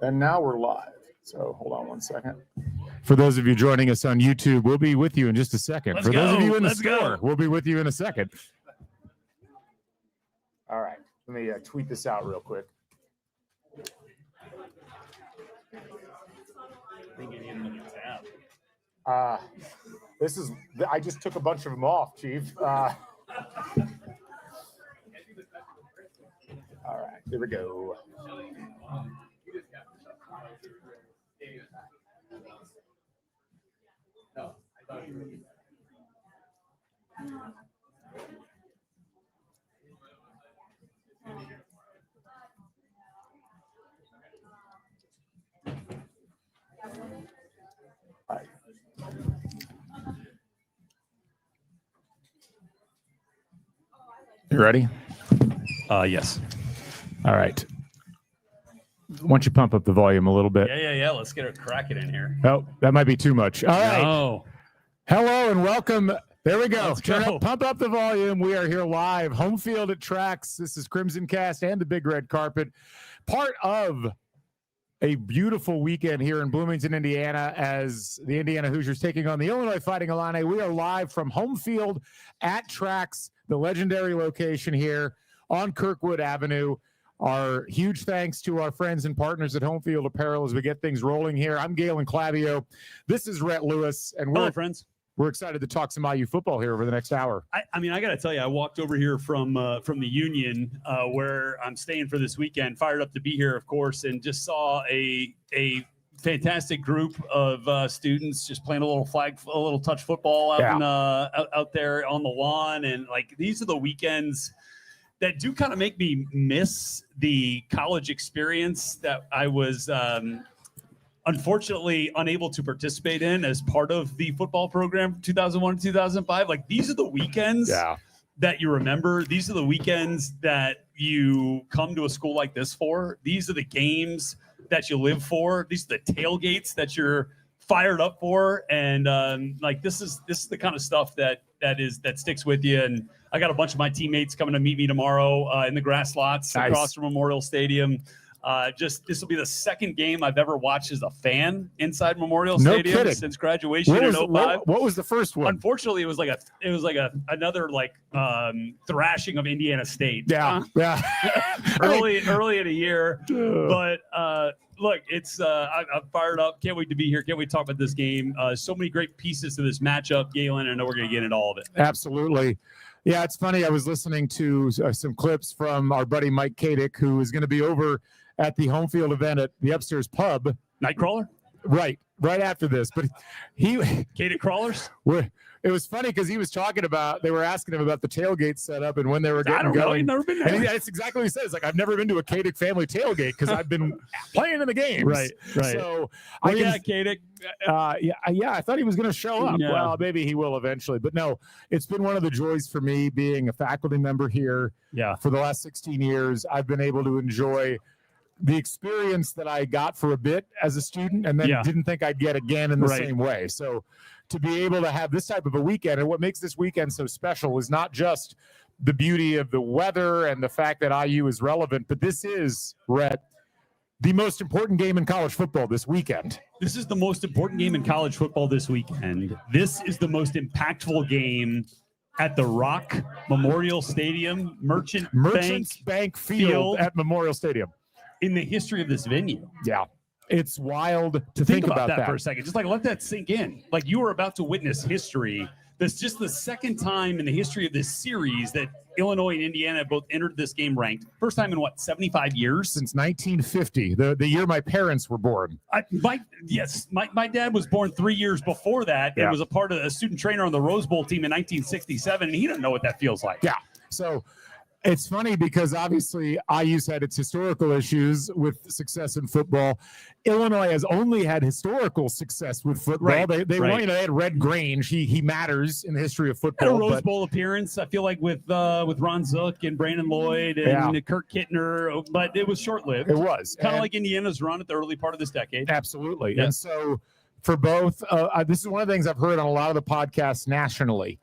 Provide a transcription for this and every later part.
And now we're live. So hold on one second. For those of you joining us on YouTube, we'll be with you in just a second. Let's For those go. of you in the Let's store, go. we'll be with you in a second. All right. Let me tweet this out real quick. This is, I just took a bunch of them off, Chief. All right, here we go. All right. You ready? Yes. All right. Why don't you pump up the volume a little bit? Yeah. Let's get it cracking in here. Oh, that might be too much. All right. No. Hello and welcome. There we go. Let's Turn go. up, pump up the volume. We are here live. Homefield at Tracks. This is CrimsonCast and the Big Red Carpet. Part of a beautiful weekend here in Bloomington, Indiana, as the Indiana Hoosiers taking on the Illinois Fighting Illini. We are live from Homefield at Tracks, the legendary location here on Kirkwood Avenue. Our huge thanks to our friends and partners at Homefield Apparel as we get things rolling here. I'm Galen Clavio. This is Rhett Lewis, and Hello, friends. we're excited to talk some IU football here over the next hour. I mean, I got to tell you, I walked over here from the Union where I'm staying for this weekend, fired up to be here, of course, and just saw a fantastic group of students just playing a little touch football out there on the lawn. And like, these are the weekends that do kind of make me miss the college experience that I was unfortunately unable to participate in as part of the football program 2001 to 2005. Like, these are the weekends that you remember. These are the weekends that you come to a school like this for. These are the games that you live for. These are the tailgates that you're fired up for. And like, this is the kind of stuff that sticks with you. And I got a bunch of my teammates coming to meet me tomorrow in the grass lots across from Memorial Stadium. This will be the second game I've ever watched as a fan inside Memorial Stadium since graduation in 05. What was the first one? Unfortunately, it was like another thrashing of Indiana State. Yeah. early in a year. But look, it's I'm fired up. Can't wait to be here. Can't wait to talk about this game. So many great pieces to this matchup, Galen. I know we're going to get into all of it. Absolutely. Yeah, it's funny. I was listening to some clips from our buddy Mike Kadick, who is going to be over at the Homefield event at the Upstairs Pub. Nightcrawler? Right after this. But Kadick Crawlers? It was funny because he was talking about, they were asking him about the tailgate setup and when they were getting going. I've never been there. And that's exactly what he says. Like, I've never been to a Kadick family tailgate because I've been playing in the games. Right. So Kadick. I thought he was going to show up. Yeah. Well, maybe he will eventually. But no, it's been one of the joys for me being a faculty member here for the last 16 years. I've been able to enjoy the experience that I got for a bit as a student and then didn't think I'd get again in the same way. So to be able to have this type of a weekend, and what makes this weekend so special is not just the beauty of the weather and the fact that IU is relevant, but this is, Rhett, the most important game in college football this weekend. This is the most important game in college football this weekend. This is the most impactful game at the Rock Memorial Stadium, Merchant Bank Field at Memorial Stadium. In the history of this venue. Yeah. It's wild to think about that for a second. Just let that sink in. Like, you are about to witness history. That's just the second time in the history of this series that Illinois and Indiana both entered this game ranked. First time in 75 years? Since 1950, the year my parents were born. My dad was born 3 years before that. And was a part of a student trainer on the Rose Bowl team in 1967, and he doesn't know what that feels like. Yeah. So it's funny because obviously IU's had its historical issues with success in football. Illinois has only had historical success with football. They had Red Grange. He matters in the history of football. Had a Rose Bowl appearance, I feel like, with Ron Zook and Brandon Lloyd and Kurt Kittner, but it was short-lived. It was. Kind of like Indiana's run at the early part of this decade. Absolutely. Yeah. And so for both, this is one of the things I've heard on a lot of the podcasts nationally.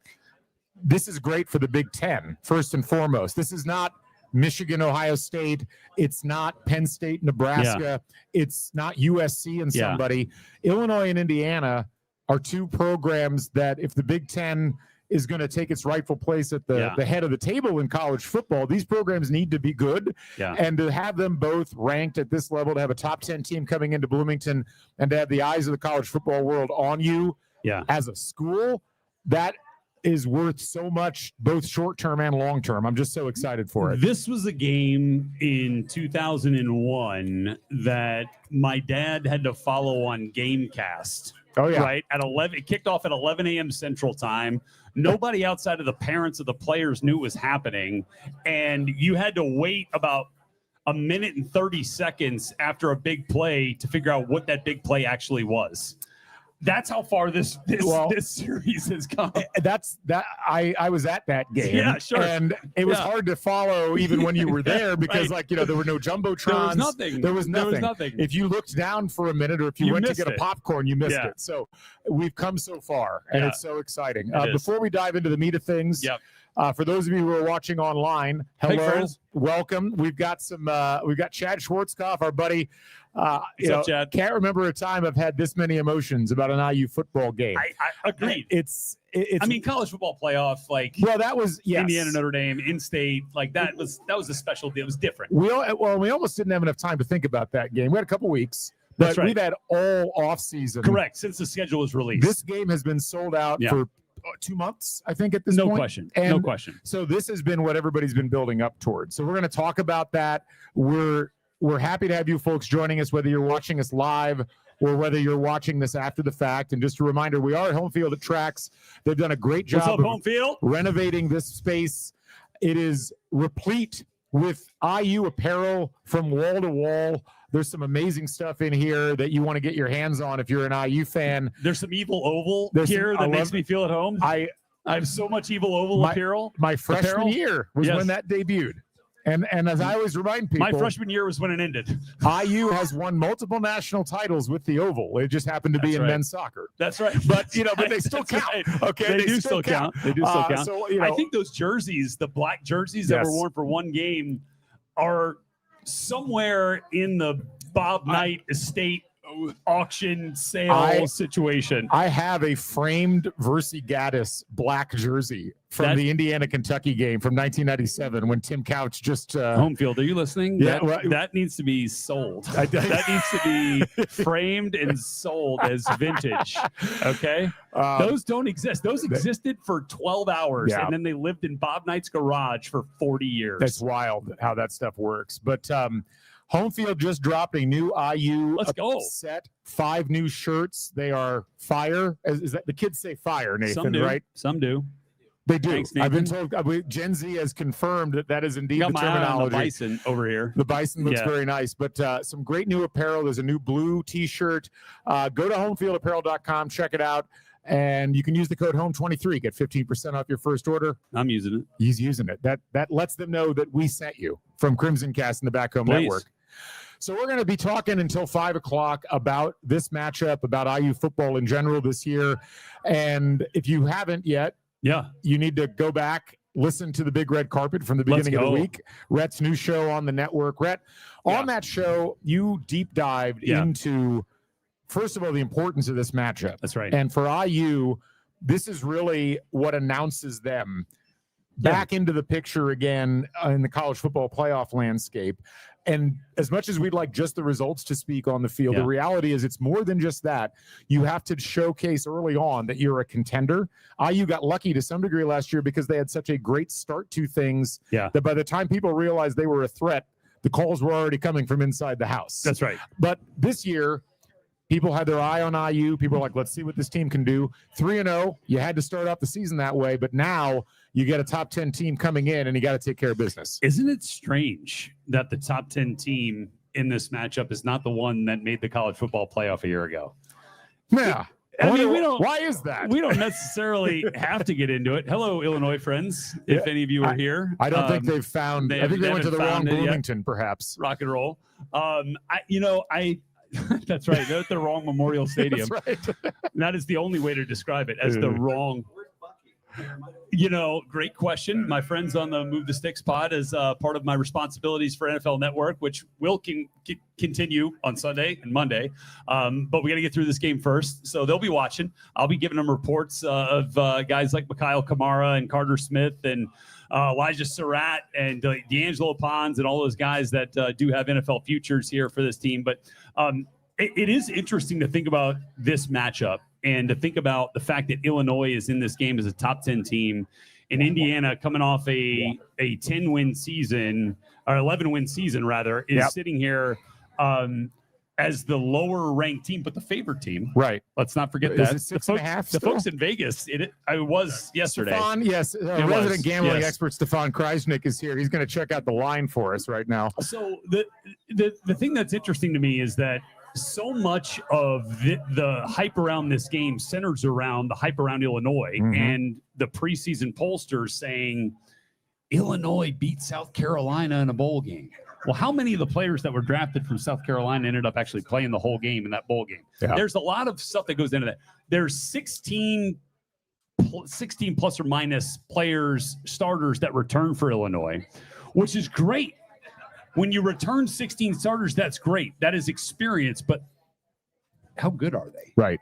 This is great for the Big Ten, first and foremost. This is not Michigan, Ohio State. It's not Penn State, Nebraska. It's not USC and somebody. Illinois and Indiana are two programs that if the Big Ten is going to take its rightful place at the head of the table in college football, these programs need to be good. And to have them both ranked at this level, to have a top 10 team coming into Bloomington and to have the eyes of the college football world on you as a school, that is worth so much, both short-term and long-term. I'm just so excited for it. This was a game in 2001 that my dad had to follow on Gamecast. Oh, yeah. Right? At 11, it kicked off at 11 a.m. Central Time. Nobody outside of the parents of the players knew it was happening. And you had to wait about a minute and 30 seconds after a big play to figure out what that big play actually was. That's how far this series has come. I was at that game. Yeah, sure. And it was hard to follow even when you were there because there were no jumbotrons. There was nothing. If you looked down for a minute or if you went to get a popcorn, you missed it. So we've come so far and it's so exciting. Before we dive into the meat of things, for those of you who are watching online, hello, welcome. We've got Chad Schwarzkopf, our buddy. What's up, Chad? Can't remember a time I've had this many emotions about an IU football game. I agreed. It's I mean, college football playoff, that was Indiana, Notre Dame, in-state, that was a special deal. It was different. We almost didn't have enough time to think about that game. We had a couple weeks. But we've had all off season. Correct. Since the schedule was released. This game has been sold out for 2 months, I think, at this point. No question. So this has been what everybody's been building up towards. So we're going to talk about that. We're happy to have you folks joining us, whether you're watching us live or whether you're watching this after the fact. And just a reminder, we are at Homefield at Trax. They've done a great job of Homefield? Renovating this space. It is replete with IU apparel from wall to wall. There's some amazing stuff in here that you want to get your hands on if you're an IU fan. There's some Evil Oval here that makes me feel at home. I have so much Evil Oval apparel. My freshman year was when that debuted. And as I always remind people, my freshman year was when it ended. IU has won multiple national titles with the Oval. It just happened to be in men's soccer. That's right. But but they still count. Right. Okay, they do still count. They do still count. So, I think those jerseys, the black jerseys that were worn for one game, are somewhere in the Bob Knight estate auction sale situation. I have a framed Versi Gaddis black jersey from the Indiana-Kentucky game from 1997 when Tim Couch just Homefield, are you listening? Yeah, that needs to be sold. That needs to be framed and sold as vintage. Okay, those don't exist. Those existed for 12 hours, and then they lived in Bob Knight's garage for 40 years. That's wild how that stuff works. But Homefield just dropped a new IU set, 5 new shirts. They are fire. Is that the kids say fire, Nathan? Some do. Right? Some do. They do. Thanks, I've been told. Gen Z has confirmed that is indeed the terminology. The bison over here. The bison looks very nice, but some great new apparel. There's a new blue T-shirt. Go to homefieldapparel.com, check it out, and you can use the code HOME23. Get 15% off your first order. I'm using it. He's using it. That lets them know that we sent you from CrimsonCast and the Back Home Network. So we're going to be talking until 5 o'clock about this matchup, about IU football in general this year. And if you haven't yet, you need to go back, listen to the Big Red Carpet from the beginning of the week. Rhett's new show on the network. Rhett, on that show, you deep dived into, first of all, the importance of this matchup. That's right. And for IU, this is really what announces them back into the picture again in the college football playoff landscape. And as much as we'd like just the results to speak on the field, the reality is it's more than just that. You have to showcase early on that you're a contender. IU got lucky to some degree last year because they had such a great start to things that by the time people realized they were a threat, the calls were already coming from inside the house. That's right. But this year, people had their eye on IU. People were like, let's see what this team can do. 3-0. You had to start off the season that way, but now you get a top 10 team coming in and you got to take care of business. Isn't it strange that the top 10 team in this matchup is not the one that made the college football playoff a year ago? Yeah. I mean, we don't. Why is that? We don't necessarily have to get into it. Hello, Illinois friends, if any of you are here. I don't think they've found. I think they went to the wrong Bloomington, perhaps. Rock and roll. That's right. They're at the wrong Memorial Stadium. That's right. That is the only way to describe it, as the wrong. Great question. My friends on the Move the Sticks pod is part of my responsibilities for NFL Network, which will continue on Sunday and Monday. But we got to get through this game first. So they'll be watching. I'll be giving them reports of guys like Mikhail Kamara and Carter Smith and Elijah Surratt and D'Angelo Pons and all those guys that do have NFL futures here for this team. But it is interesting to think about this matchup and to think about the fact that Illinois is in this game as a top 10 team and Indiana coming off a 10-win season or 11-win season rather is sitting here as the lower ranked team, but the favored team. Right. Let's not forget that. The folks in Vegas, I was yesterday. Resident gambling expert Stefan Kreisnick is here. He's going to check out the line for us right now. So the thing that's interesting to me is that so much of the hype around this game centers around the hype around Illinois and the preseason pollsters saying Illinois beat South Carolina in a bowl game. Well, how many of the players that were drafted from South Carolina ended up actually playing the whole game in that bowl game? Yeah. There's a lot of stuff that goes into that. There's 16 plus or minus players, starters that return for Illinois, which is great. When you return 16 starters, that's great. That is experience, but how good are they? Right.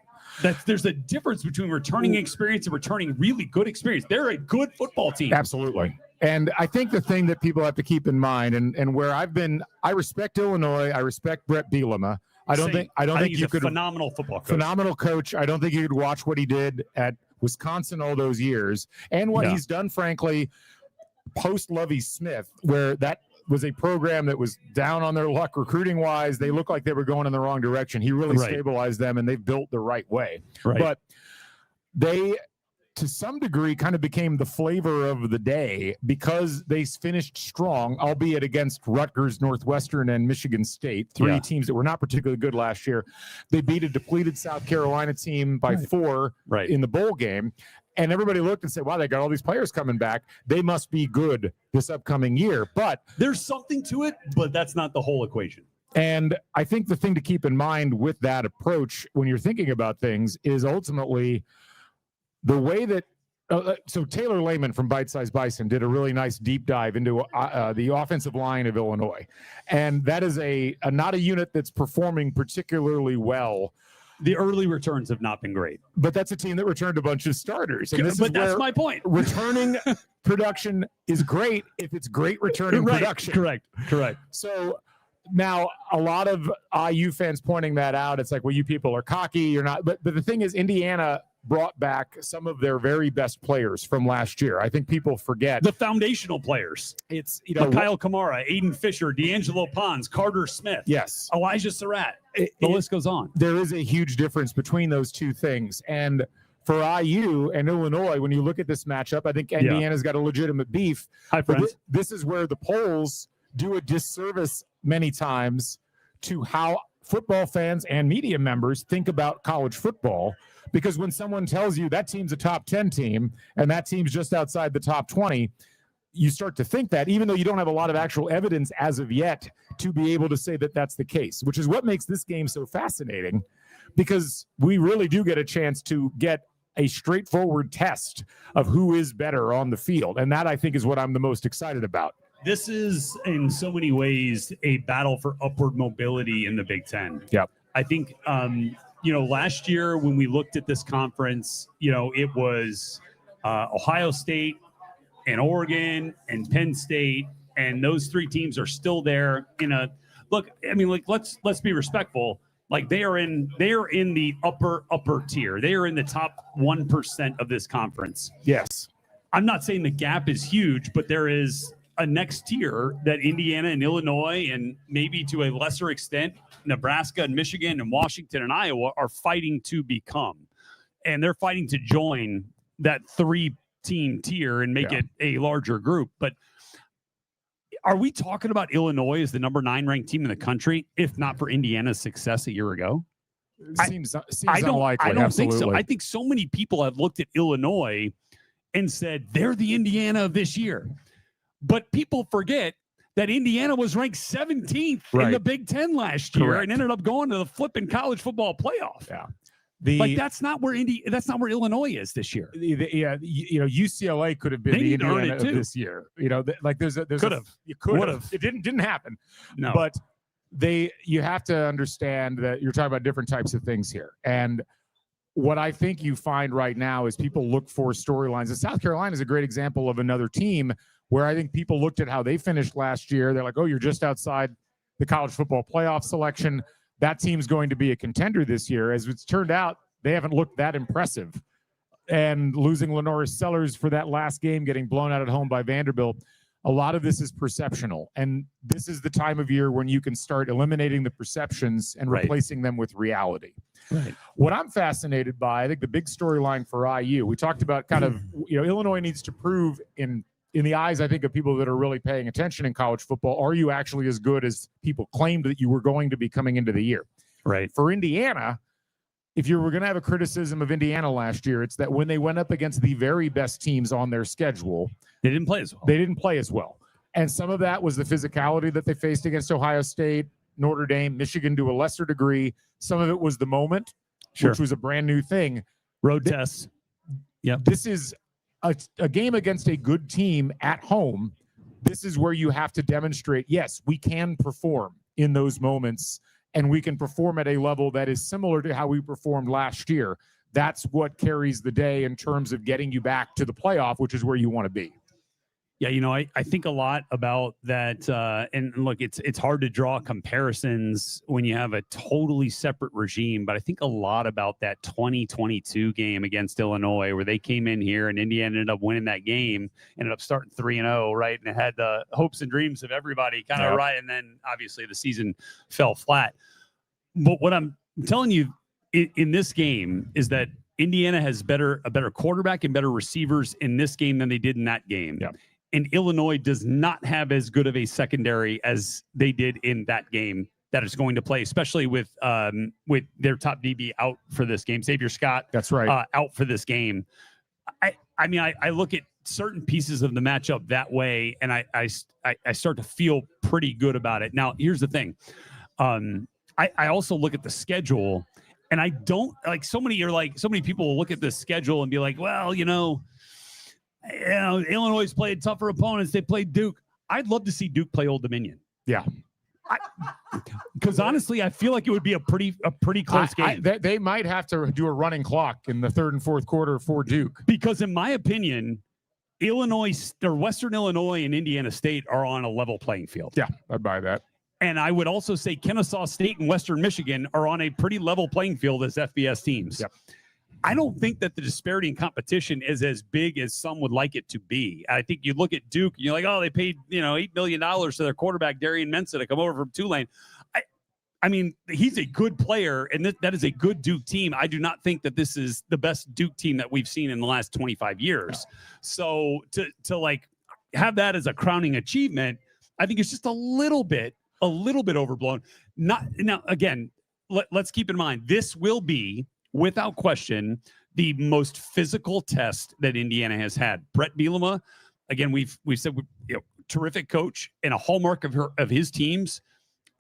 There's a difference between returning experience and returning really good experience. They're a good football team. Absolutely. And I think the thing that people have to keep in mind, and where I respect Illinois, I respect Brett Bielema. I don't think he's a phenomenal football coach. Phenomenal coach. I don't think you could watch what he did at Wisconsin all those years and what he's done, frankly, post Lovie Smith, where that was a program that was down on their luck recruiting wise. They looked like they were going in the wrong direction. He really stabilized them and they've built the right way. Right. But they, to some degree, kind of became the flavor of the day because they finished strong, albeit against Rutgers, Northwestern, and Michigan State, three teams that were not particularly good last year. They beat a depleted South Carolina team by 4 in the bowl game. And everybody looked and said, wow, they got all these players coming back. They must be good this upcoming year. But there's something to it, but that's not the whole equation. And I think the thing to keep in mind with that approach when you're thinking about things is ultimately the way that so Taylor Lehman from Bite Size Bison did a really nice deep dive into the offensive line of Illinois. And that is not a unit that's performing particularly well. The early returns have not been great. But that's a team that returned a bunch of starters. And but that's my point. Returning production is great if it's great returning production. Correct. So now a lot of IU fans pointing that out. It's like, well, you people are cocky. You're not. But the thing is, Indiana brought back some of their very best players from last year. I think people forget the foundational players. It's Kyle Kamara, Aiden Fisher, D'Angelo Pons, Carter Smith, Elijah Surratt. The list goes on. There is a huge difference between those two things, and for IU and Illinois, when you look at this matchup, I think Indiana's got a legitimate beef. Hi, friends. This is where the polls do a disservice many times to how football fans and media members think about college football. Because when someone tells you that team's a top 10 team and that team's just outside the top 20, you start to think that, even though you don't have a lot of actual evidence as of yet to be able to say that that's the case, which is what makes this game so fascinating, because we really do get a chance to get a straightforward test of who is better on the field. And that, I think, is what I'm the most excited about. This is, in so many ways, a battle for upward mobility in the Big Ten. Yep. I think, last year when we looked at this conference, it was Ohio State and Oregon and Penn State, and those three teams are still there let's be respectful. Like they are in the upper tier. They are in the top 1% of this conference. Yes. I'm not saying the gap is huge, but there is a next tier that Indiana and Illinois, and maybe to a lesser extent, Nebraska and Michigan and Washington and Iowa are fighting to become. And they're fighting to join that 3-team tier and make it a larger group. But are we talking about Illinois as the number 9 ranked team in the country, if not for Indiana's success a year ago? Seems unlikely. I don't think so. I think so many people have looked at Illinois and said they're the Indiana of this year. But people forget that Indiana was ranked 17th in the Big Ten last year and ended up going to the flipping college football playoff. Yeah. That's not where Illinois is this year. UCLA could have been the Indiana of this year. You could have. It didn't happen. No, but you have to understand that you're talking about different types of things here. And what I think you find right now is people look for storylines. And South Carolina is a great example of another team where I think people looked at how they finished last year. They're like, oh, you're just outside the college football playoff selection. That team's going to be a contender this year. As it's turned out, they haven't looked that impressive. And losing Lenora Sellers for that last game, getting blown out at home by Vanderbilt, a lot of this is perceptional. And this is the time of year when you can start eliminating the perceptions and replacing them with reality. Right. What I'm fascinated by, I think the big storyline for IU, we talked about kind of, Illinois needs to prove in the eyes, I think, of people that are really paying attention in college football, are you actually as good as people claimed that you were going to be coming into the year? Right. For Indiana, if you were going to have a criticism of Indiana last year, it's that when they went up against the very best teams on their schedule, they didn't play as well. And some of that was the physicality that they faced against Ohio State, Notre Dame, Michigan to a lesser degree. Some of it was the moment, which was a brand new thing. Road tests. Yeah. This is a game against a good team at home. This is where you have to demonstrate, yes, we can perform in those moments, and we can perform at a level that is similar to how we performed last year. That's what carries the day in terms of getting you back to the playoff, which is where you want to be. Yeah, I think a lot about that. And look, it's hard to draw comparisons when you have a totally separate regime, but I think a lot about that 2022 game against Illinois, where they came in here and Indiana ended up winning that game, ended up starting 3-0, right? And it had the hopes and dreams of everybody kind of right. And then obviously the season fell flat. But what I'm telling you in this game is that Indiana has a better quarterback and better receivers in this game than they did in that game. Yeah. And Illinois does not have as good of a secondary as they did in that game that is going to play, especially with their top DB out for this game. Xavier Scott, that's right, out for this game. I look at certain pieces of the matchup that way, and I start to feel pretty good about it. Now, here's the thing. I also look at the schedule, and I don't like so many people will look at the schedule and be like, well, Illinois played tougher opponents. They played Duke. I'd love to see Duke play Old Dominion. Yeah. Because honestly, I feel like it would be a pretty close game. They might have to do a running clock in the third and fourth quarter for Duke. Because in my opinion, Illinois or Western Illinois and Indiana State are on a level playing field. Yeah, I'd buy that. And I would also say Kennesaw State and Western Michigan are on a pretty level playing field as FBS teams. Yep. I don't think that the disparity in competition is as big as some would like it to be. I think you look at Duke and you're like, oh, they paid, $8 million to their quarterback, Darian Mensah, to come over from Tulane. I mean, he's a good player, and that is a good Duke team. I do not think that this is the best Duke team that we've seen in the last 25 years. So to have that as a crowning achievement, I think it's just a little bit overblown. Now, again, let's keep in mind, this will be, without question, the most physical test that Indiana has had. Brett Bielema, again, we've said, terrific coach, and a hallmark of his teams.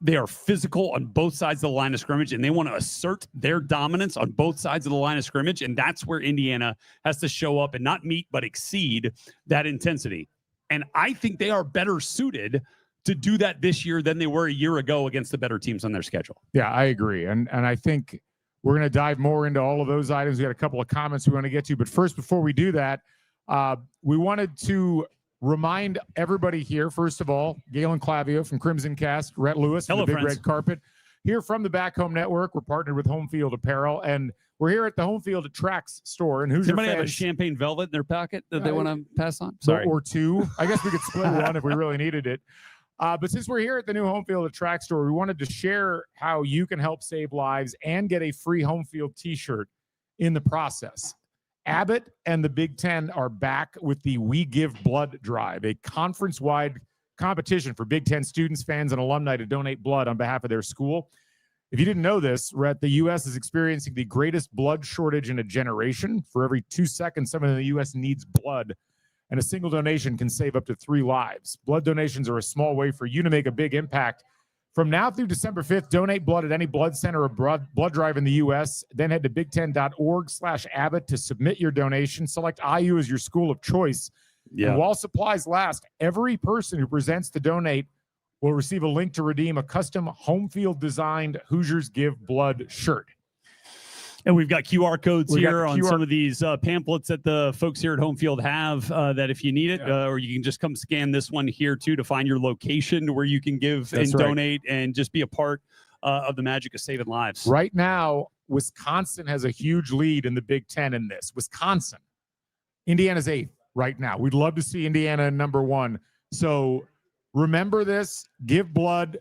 They are physical on both sides of the line of scrimmage, and they want to assert their dominance on both sides of the line of scrimmage. And that's where Indiana has to show up and not meet, but exceed that intensity. And I think they are better suited to do that this year than they were a year ago against the better teams on their schedule. Yeah, I agree. And I think we're going to dive more into all of those items. We got a couple of comments we want to get to. But first, before we do that, we wanted to remind everybody here, first of all, Galen Clavio from CrimsonCast, Rhett Lewis from the Big Red Carpet, here from the Back Home Network. We're partnered with Homefield Apparel, and we're here at the Homefield at Tracks store. And Does anybody have a champagne velvet in their pocket that they want to pass on? Sorry. Or two. I guess we could split one if we really needed it. But since we're here at the new Homefield at Track store, we wanted to share how you can help save lives and get a free Homefield t-shirt in the process. Abbott and the Big Ten are back with the We Give Blood Drive, a conference-wide competition for Big Ten students, fans, and alumni to donate blood on behalf of their school. If you didn't know this, the U.S. is experiencing the greatest blood shortage in a generation. For every 2 seconds, someone in the U.S. needs blood, and a single donation can save up to 3 lives. Blood donations are a small way for you to make a big impact From now through December 5th, donate blood at any blood center or blood drive in the U.S. Then head to big10.org/Abbott to submit your donation. Select IU as your school of choice. Yeah. And while supplies last, every person who presents to donate will receive a link to redeem a custom Homefield designed Hoosiers Give Blood shirt. And we've got QR codes here on some of these pamphlets that the folks here at Homefield have that if you need it, or you can just come scan this one here too to find your location where you can give and donate and just be a part of the magic of saving lives. Right now, Wisconsin has a huge lead in the Big Ten in this. Wisconsin. Indiana's 8th right now. We'd love to see Indiana in number 1. So remember this. Give blood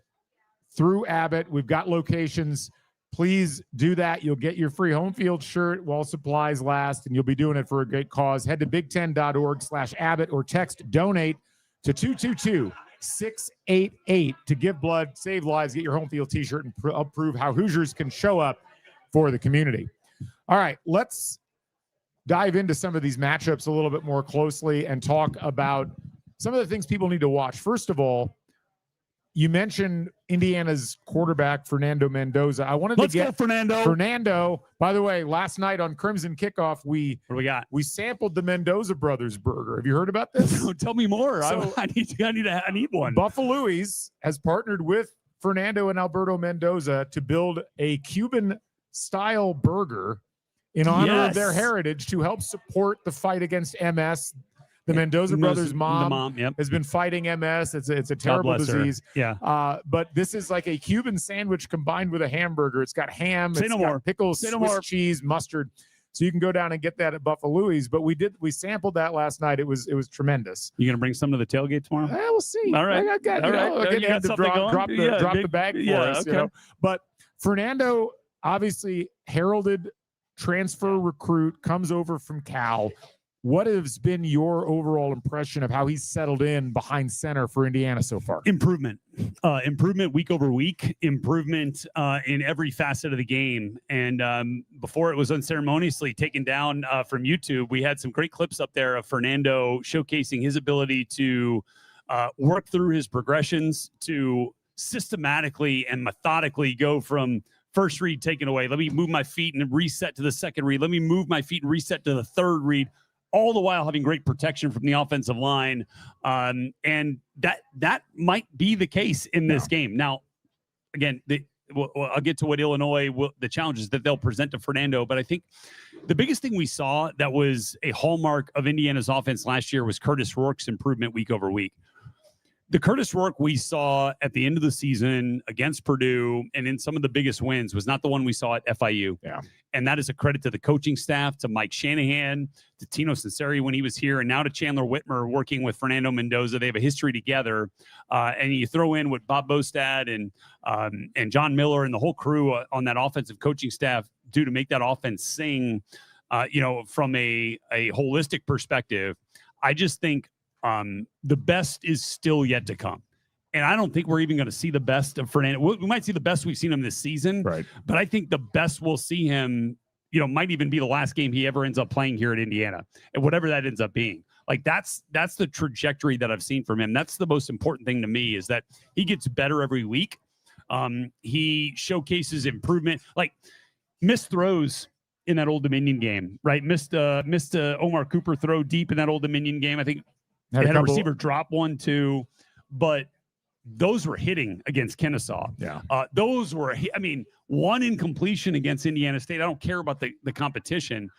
through Abbott. We've got locations. Please do that. You'll get your free Homefield shirt while supplies last, and you'll be doing it for a great cause. Head to big10.org/Abbott or text donate to 222-688 to give blood, save lives, get your Homefield t-shirt, and prove how Hoosiers can show up for the community. All right, let's dive into some of these matchups a little bit more closely and talk about some of the things people need to watch. First of all, you mentioned Indiana's quarterback, Fernando Mendoza. I wanted to get Fernando. By the way, last night on Crimson Kickoff, we sampled the Mendoza Brothers burger. Have you heard about this? Tell me more. So, I need one. Buffalo's has partnered with Fernando and Alberto Mendoza to build a Cuban-style burger in honor of their heritage to help support the fight against MS. The Mendoza brothers' mom has been fighting MS. It's a terrible disease. Yeah. But this is like a Cuban sandwich combined with a hamburger. It's got ham, got pickles, Swiss cheese, mustard. So you can go down and get that at Buffalo's. But we sampled that last night. It was tremendous. You gonna bring some to the tailgate tomorrow? We'll see. All right. I got to drop the bag for us. Okay. You know? But Fernando, obviously heralded transfer recruit, comes over from Cal. What has been your overall impression of how he's settled in behind center for Indiana so far? Improvement week over week, improvement in every facet of the game. And before it was unceremoniously taken down from YouTube, we had some great clips up there of Fernando showcasing his ability to work through his progressions, to systematically and methodically go from first read taken away. Let me move my feet and reset to the second read. Let me move my feet and reset to the third read. All the while having great protection from the offensive line. And that might be the case in this game. Now, again, I'll get to what Illinois, the challenges that they'll present to Fernando. But I think the biggest thing we saw that was a hallmark of Indiana's offense last year was Curtis Rourke's improvement week over week. The Curtis Rourke we saw at the end of the season against Purdue and in some of the biggest wins was not the one we saw at FIU. Yeah. And that is a credit to the coaching staff, to Mike Shanahan, to Tino Sinceri when he was here, and now to Chandler Whitmer working with Fernando Mendoza. They have a history together. And you throw in what Bob Bostad and John Miller and the whole crew on that offensive coaching staff do to make that offense sing, from a holistic perspective. I just think the best is still yet to come. And I don't think we're even going to see the best of Fernando. We might see the best we've seen him this season, right? But I think the best we'll see him, might even be the last game he ever ends up playing here at Indiana, and whatever that ends up being. Like that's the trajectory that I've seen from him. That's the most important thing to me, is that he gets better every week. He showcases improvement, like missed throws in that Old Dominion game, right? Missed Omar Cooper throw deep in that Old Dominion game. I think had a receiver drop one too, but those were hitting against Kennesaw. Yeah. Those were, one incompletion against Indiana State. I don't care about the competition.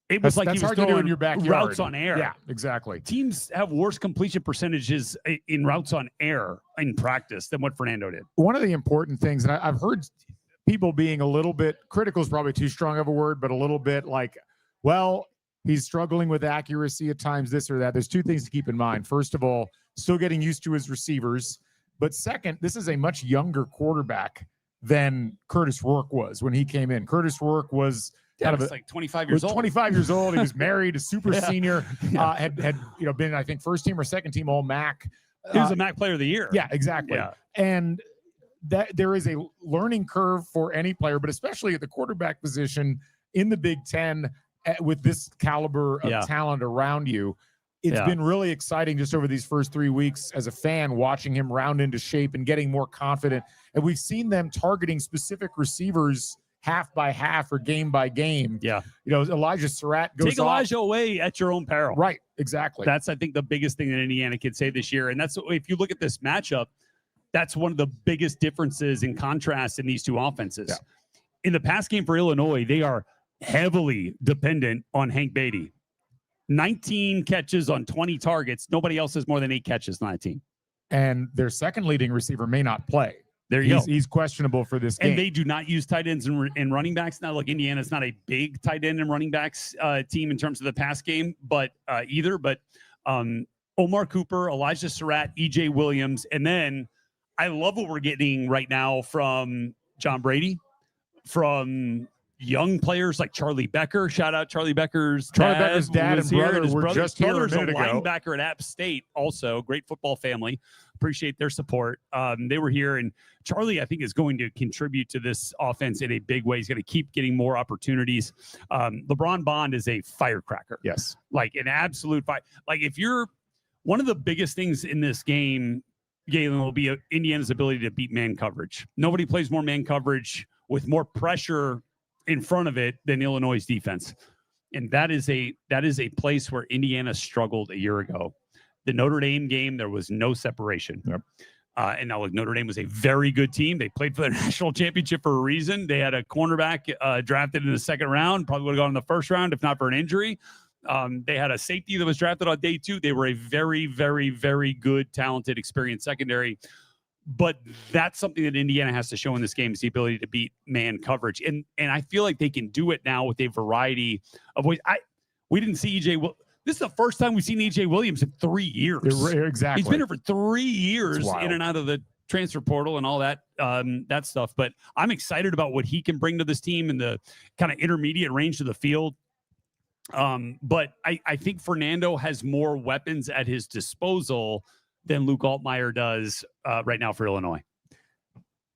It was he was throwing in your backyard. Routes on air. Yeah, exactly. Teams have worse completion percentages in routes on air in practice than what Fernando did. One of the important things, and I've heard people being a little bit critical is probably too strong of a word, but a little bit like, well, he's struggling with accuracy at times, this or that. There's two things to keep in mind. First of all, still getting used to his receivers. But second, this is a much younger quarterback than Curtis Rourke was when he came in. Curtis Rourke was like 25 years old. 25 years old. He was married, a super senior, had been, I think, first team or second team All MAC. He was a MAC player of the year. Yeah, exactly. Yeah. And that there is a learning curve for any player, but especially at the quarterback position in the Big Ten with this caliber of talent around you. it's been really exciting just over these first 3 weeks as a fan, watching him round into shape and getting more confident. And we've seen them targeting specific receivers half by half or game by game. Yeah. Elijah Surratt goes Take Elijah away at your own peril. Right. Exactly. That's, I think, the biggest thing that Indiana can say this year. And that's, if you look at this matchup, that's one of the biggest differences in contrast in these two offenses. Yeah. In the pass game for Illinois, they are heavily dependent on Hank Beatty. 19 catches on 20 targets. Nobody else has more than 8 catches on that team. And their second leading receiver may not play. There you go. He's questionable for this game. And they do not use tight ends and running backs. Now, look, Indiana's not a big tight end and running backs team in terms of the pass game, but either. But Omar Cooper, Elijah Surratt, E.J. Williams. And then I love what we're getting right now from John Brady, from young players like Charlie Becker. Shout out Charlie Becker's Becker's dad and brother were just here a minute ago. Linebacker at App State, also great football family. Appreciate their support. They were here, and Charlie, I think, is going to contribute to this offense in a big way. He's going to keep getting more opportunities. LeBron Bond is a firecracker. Yes, like an absolute fire. Like, if you're one of the biggest things in this game, Galen, will be Indiana's ability to beat man coverage. Nobody plays more man coverage with more pressure in front of it than Illinois' defense. And that is a place where Indiana struggled a year ago. The Notre Dame game, there was no separation. Yep. And now, look, Notre Dame was a very good team. They played for the national championship for a reason. They had a cornerback drafted in the second round, probably would have gone in the first round if not for an injury. They had a safety that was drafted on day 2. They were a very, very, very good, talented, experienced secondary. But that's something that Indiana has to show in this game, is the ability to beat man coverage. And I feel like they can do it now with a variety of ways. We didn't see E.J. This is the first time we've seen E.J. Williams in 3 years. Exactly. He's been here for 3 years in and out of the transfer portal and all that stuff. But I'm excited about what he can bring to this team in the kind of intermediate range of the field. But I think Fernando has more weapons at his disposal than Luke Altmaier does right now for Illinois.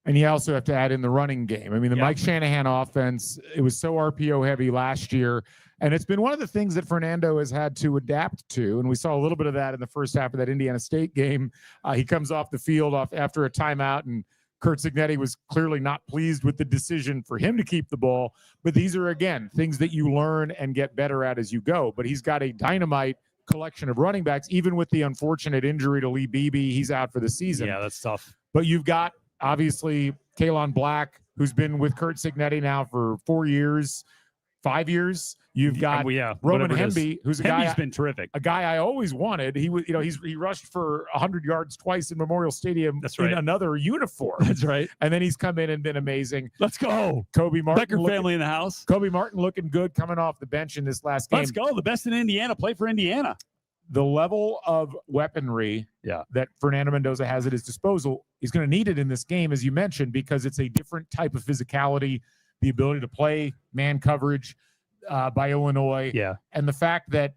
And you also have to add in the running game. I mean, the Mike Shanahan offense, it was so RPO heavy last year. And it's been one of the things that Fernando has had to adapt to. And we saw a little bit of that in the first half of that Indiana State game. He comes off the field after a timeout, and Curt Cignetti was clearly not pleased with the decision for him to keep the ball. But these are, again, things that you learn and get better at as you go. But he's got a dynamite collection of running backs, even with the unfortunate injury to Lee Beebe. He's out for the season. Yeah, that's tough. But you've got, obviously, Kalon Black, who's been with Curt Cignetti now for 5 years. You've got Roman Hemby, who's Hemby's been terrific. A guy I always wanted. He was, he rushed for 100 yards twice in Memorial Stadium in another uniform. That's right. And then he's come in and been amazing. Let's go. Kobe Martin. Becker family in the house. Kobe Martin looking good coming off the bench in this last game. Let's go. The best in Indiana. Play for Indiana. The level of weaponry that Fernando Mendoza has at his disposal, he's going to need it in this game, as you mentioned, because it's a different type of physicality, the ability to play man coverage by Illinois. Yeah. And the fact that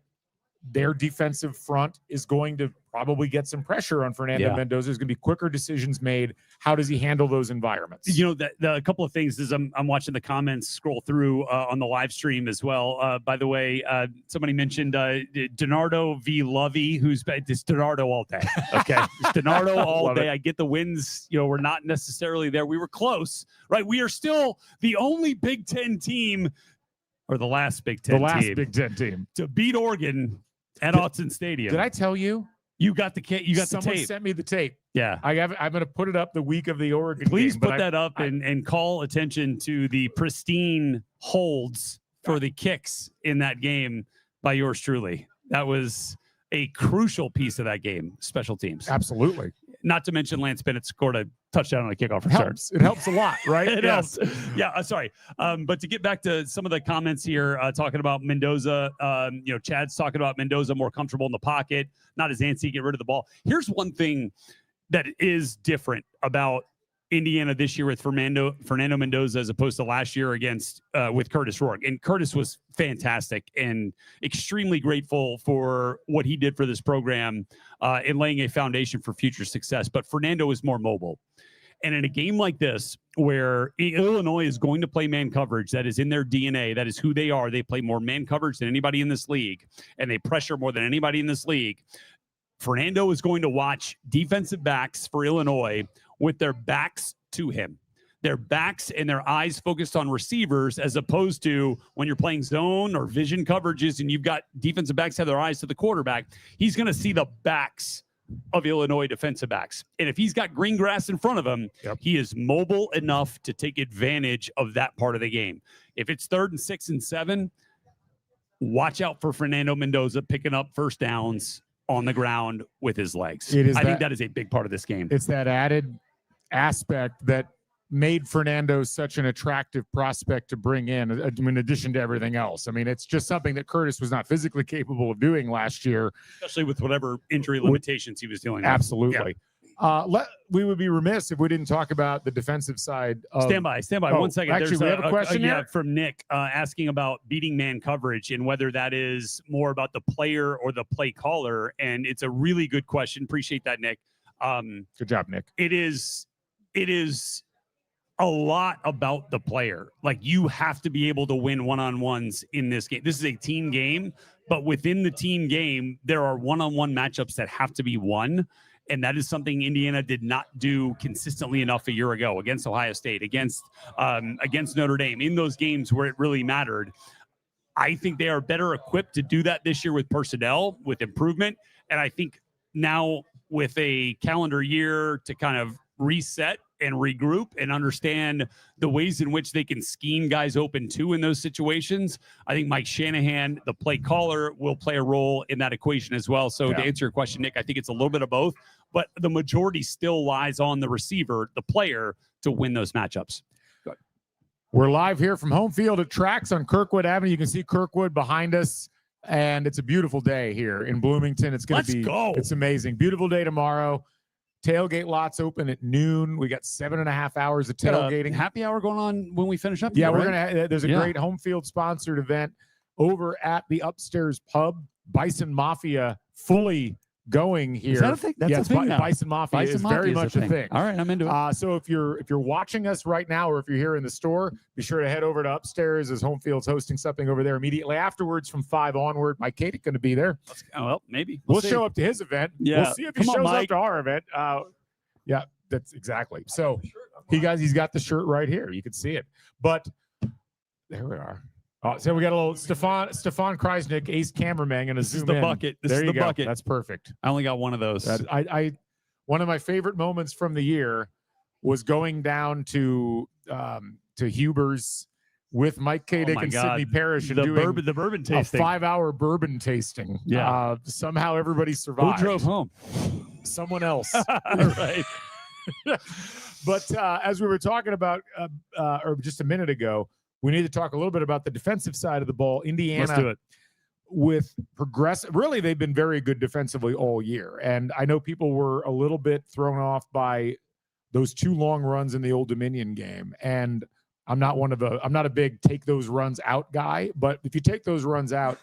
their defensive front is going to probably get some pressure on Fernando Mendoza. There's going to be quicker decisions made. How does he handle those environments? A couple of things is I'm watching the comments scroll through on the live stream as well. By the way, somebody mentioned DiNardo v. Lovey, it's DiNardo all day. Okay. It's DiNardo all day. I get the wins. We're not necessarily there. We were close, right? We are still the only Big Ten team, or the last Big Ten team to beat Oregon at Autzen Stadium. Did I tell you? You got the tape. Someone sent me the tape. Yeah. I'm going to put it up the week of the Oregon Please game. Put that up and call attention to the pristine holds for the kicks in that game by yours truly. That was a crucial piece of that game, special teams. Absolutely. Not to mention Lance Bennett scored a touchdown on a kickoff return. It helps a lot, right? It helps. Yeah, sorry. But to get back to some of the comments here, talking about Mendoza, Chad's talking about Mendoza more comfortable in the pocket, not as antsy, get rid of the ball. Here's one thing that is different about Indiana this year with Fernando Mendoza as opposed to last year against with Curtis Rourke. And Curtis was fantastic and extremely grateful for what he did for this program in laying a foundation for future success. But Fernando is more mobile. And in a game like this, where Illinois is going to play man coverage, that is in their DNA, that is who they are. They play more man coverage than anybody in this league, and they pressure more than anybody in this league. Fernando is going to watch defensive backs for Illinois with their backs to him. Their backs and their eyes focused on receivers, as opposed to when you're playing zone or vision coverages and you've got defensive backs have their eyes to the quarterback. He's going to see the backs of Illinois defensive backs. And if he's got green grass in front of him, he is mobile enough to take advantage of that part of the game. If it's 3rd and 6 and 7, watch out for Fernando Mendoza picking up first downs on the ground with his legs. I think that is a big part of this game. It's that added aspect that made Fernando such an attractive prospect to bring in addition to everything else. I mean, it's just something that Curtis was not physically capable of doing last year. Especially with whatever injury limitations he was dealing with. Absolutely. Yeah. We would be remiss if we didn't talk about the defensive side. Stand by. 1 second. Actually, we have a question here from Nick asking about beating man coverage and whether that is more about the player or the play caller. And it's a really good question. Appreciate that, Nick. Good job, Nick. It is a lot about the player. Like, you have to be able to win one-on-ones in this game. This is a team game, but within the team game, there are one-on-one matchups that have to be won. And that is something Indiana did not do consistently enough a year ago against Ohio State, against Notre Dame, in those games where it really mattered. I think they are better equipped to do that this year with personnel, with improvement. And I think now with a calendar year to kind of reset and regroup and understand the ways in which they can scheme guys open too in those situations, I think Mike Shanahan, the play caller, will play a role in that equation as well. So to answer your question, Nick, I think it's a little bit of both, but the majority still lies on the receiver, the player, to win those matchups. We're live here from Homefield at Tracks on Kirkwood Avenue. You can see Kirkwood behind us, and it's a beautiful day here in Bloomington. It's going to be, it's amazing. Beautiful day tomorrow. Tailgate lots open at noon. We got 7.5 hours of tailgating. Happy hour going on when we finish up. Yeah, there's a great Homefield sponsored event over at the Upstairs Pub. Bison Mafia fully going here. Is that a thing? That's a thing now. Bison Mafia is very much a thing. All right, I'm into it. So if you're watching us right now, or if you're here in the store, be sure to head over to Upstairs, as Homefield's hosting something over there immediately afterwards from 5 onward. Mike Kadick going to be there. Well, maybe we'll show up to his event. Yeah, we'll see if he shows up to our event. Yeah, that's exactly. So he's got the shirt right here. You can see it. But there we are. So we got a little Stefan Kreisnick, ace cameraman, going to zoom in. This is the bucket. This is the bucket. That's perfect. I only got one of those. One of my favorite moments from the year was going down to Huber's with Mike Kadick and Sidney Parrish and doing the bourbon tasting. A 5-hour bourbon tasting. Yeah. Somehow everybody survived. Who drove home? Someone else. Right. But as we were talking about, or just a minute ago, we need to talk a little bit about the defensive side of the ball. Indiana, let's do it. With progressive, really, they've been very good defensively all year. And I know people were a little bit thrown off by those 2 long runs in the Old Dominion game. And I'm not a big take those runs out guy, but if you take those runs out,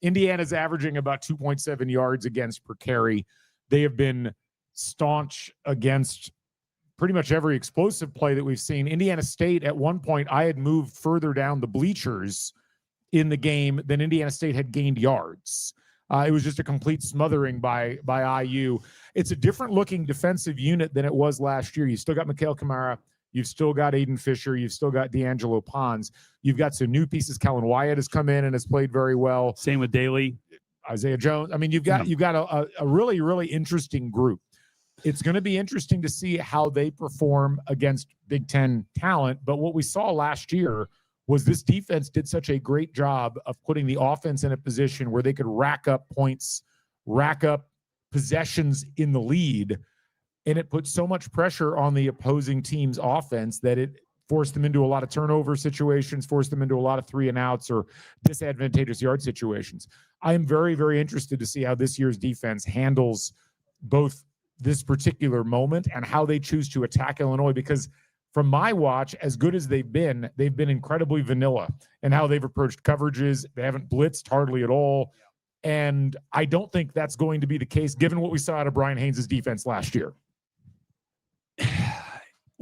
Indiana's averaging about 2.7 yards against per carry. They have been staunch against pretty much every explosive play that we've seen. Indiana State, at one point, I had moved further down the bleachers in the game than Indiana State had gained yards. It was just a complete smothering by IU. It's a different looking defensive unit than it was last year. You still got Mikhail Kamara. You've still got Aiden Fisher. You've still got D'Angelo Pons. You've got some new pieces. Kellen Wyatt has come in and has played very well. Same with Daly. Isaiah Jones. I mean, you've got a really, really interesting group. It's going to be interesting to see how they perform against Big Ten talent. But what we saw last year was this defense did such a great job of putting the offense in a position where they could rack up points, rack up possessions in the lead. And it put so much pressure on the opposing team's offense that it forced them into a lot of turnover situations, forced them into a lot of 3-and-outs or disadvantageous yard situations. I am very, very interested to see how this year's defense handles both this particular moment and how they choose to attack Illinois, because from my watch, as good as they've been incredibly vanilla in how they've approached coverages. They haven't blitzed hardly at all. And I don't think that's going to be the case given what we saw out of Brian Haynes' defense last year.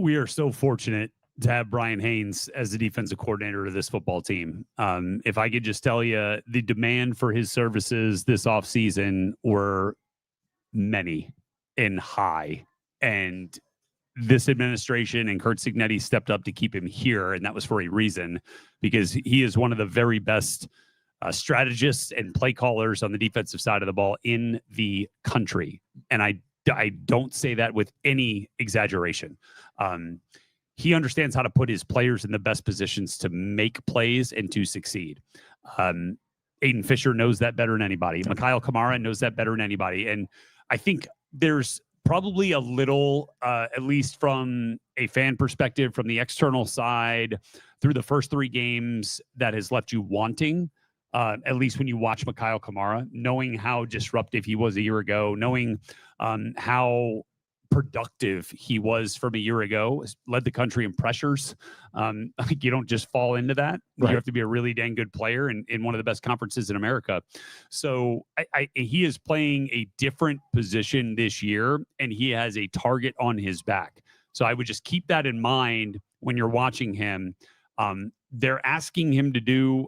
We are so fortunate to have Brian Haynes as the defensive coordinator of this football team. If I could just tell you, the demand for his services this offseason were many and high. And this administration and Kurt Cignetti stepped up to keep him here. And that was for a reason, because he is one of the very best strategists and play callers on the defensive side of the ball in the country. And I don't say that with any exaggeration. He understands how to put his players in the best positions to make plays and to succeed. Aiden Fisher knows that better than anybody. Mikhail Kamara knows that better than anybody. And I think there's probably a little, at least from a fan perspective, from the external side, through the first 3 games, that has left you wanting, at least when you watch Mikhail Kamara, knowing how disruptive he was a year ago, knowing how productive he was from a year ago, led the country in pressures. Like, you don't just fall into that. Right. You have to be a really dang good player in one of the best conferences in America. So he is playing a different position this year, and he has a target on his back. So I would just keep that in mind when you're watching him. They're asking him to do